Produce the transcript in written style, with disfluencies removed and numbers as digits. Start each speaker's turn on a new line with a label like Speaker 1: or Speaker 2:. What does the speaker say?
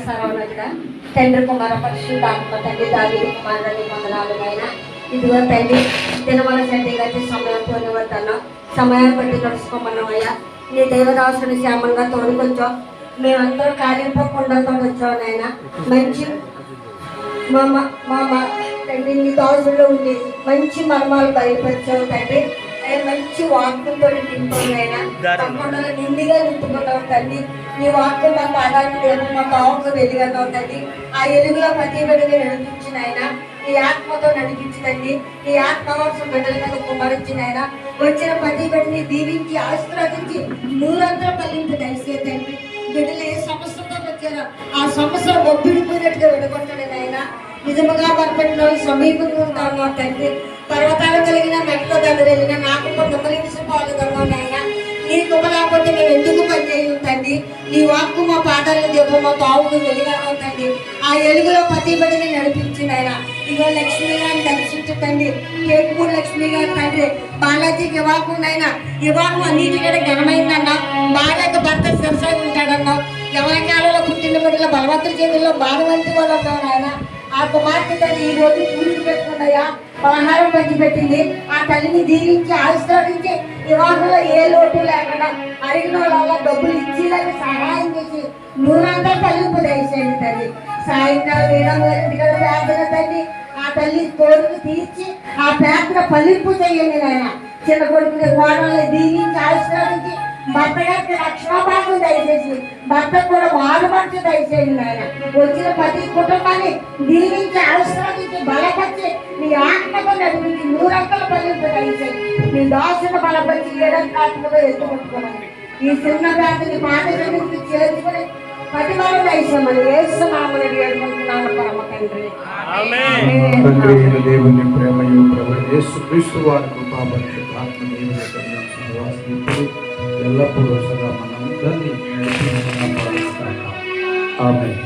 Speaker 1: సర్వోన్నతుడా తండ్రి కుమార పరిశుద్ధాత్మ తండ్రి దావీదు కుమారుని వందనాలుగైనా ఇదిగో తండ్రి దినవల తండ్రి గట్టి సమయంతో వద్దన్నా సమయాన్ని బట్టి నడుచుకోమన్నామయ్యా నీ దేవదాసుని శ్యామంగా తోడుకొచ్చావు మేమందరూ కార్యపోకుండా వచ్చావు నాయన మంచి మా తండ్రి నీ దాసుల్లో ఉండి మంచి మర్మాలు బయలుపరిచావు తండ్రి మంచి వాక్కులతో నింపుకున్నాయినా తప్పకుండా నిండిగా నింపుకున్నావు తండ్రి నీ వాక్కు మా పాదాన్ని లేదు మా కావుకు వెలుగన్నావు తండ్రి ఆ ఎలుగులో ప్రతి బిడ్డగా నడిపించిన ఆయన ఈ ఆత్మతో నడిపించదండి ఈ ఆత్మవర్షం బిడ్డల మీద కుమరించిన ఆయన వచ్చిన ప్రతి బిడ్డని దీవించి ఆశీర్వదించి నూరంతా పల్లింపు దయచేతండి బిడ్డలు ఏ సమస్యతో వచ్చారో ఆ సమస్య ఒప్పిడిపోయినట్టుగా విడగొట్టండి ఆయన నిజముగా బలపెట్టిన సమీపంగా ఉన్నావు తండ్రి పర్వతాలు కలిగిన మెట్లో దగ్గర వెళ్ళిన నాకు కుమ్మలించుకోవాలి నాయన నీ కుమ్మ లేకపోతే మేము ఎందుకు పనిచేయను తండ్రి నీ వాక్కు మా పాదాలను చెప్పు మా తావుకు వెలుగాను తండ్రి ఆ ఎలుగులో ప్రతి బిడ్డని నడిపించిన ఆయన ఇగో లక్ష్మి గారిని దర్శించండి కేకుమూడు లక్ష్మి గారి తండ్రి బాలాజీకి ఇవ్వకుండాయినా ఇవ్వకు అన్నిటికంటే ఘనమైందన్నా బాలయ్య భర్త శిరసాయి ఉంటాడన్నా యవనకాలంలో పుట్టిన బిడ్డల బలవంతుల చేతుల్లో బాధవంతి వాళ్ళు ఉన్నారు ఆయన ఆ కుమార్తె తల్లి ఈ రోజు పూజలు పెట్టుకున్నాయా పలహారం పంచిపెట్టింది ఆ తల్లిని దీవించి ఆశీర్వదించి వివాహంలో ఏ లోటు లేకుండా అడిగిన వాళ్ళ డబ్బులు ఇచ్చేలాగా సహాయం చేసి నూరంతా తల్లింపు దయచేయండి తల్లి సాయంకాలం వేయడం గారి ప్రార్థన తల్లి ఆ తల్లి కోరిక తీర్చి ఆ ప్రార్థన ఫలింపు చేయండి నాయన చిన్న కొడుకుని కోడల్ని దీవించి ఆశీర్వదించి భర్త గారికి రక్షణాభాగం దయచేసి భర్త కూడా వారు మంచి దయచేయండి నాయన వచ్చిన ప్రతి కుటుంబాన్ని దీవించి ఆశీర్వదించి బలపరిచి నీ ఆత్మతో నడిపించి నూరంతల ఫలింపు దయచేసి నీ దాసును బలపరిచి ఏడంతా ఎత్తుకుంటున్నాను ఈ చిన్న వ్యాధిని పాట చేర్చుకుని ప్రతి వారు దయచేయమని యేసునామమున వేడుకుంటున్నాను పరమ తండ్రి
Speaker 2: తండ్రి దేవుని ప్రేమయు ప్రభు యేసుక్రీస్తు వారి కృపా పరిశుద్ధాత్మ ఎల్లప్పుడూ సదా మనందరినీ ఆమేన్.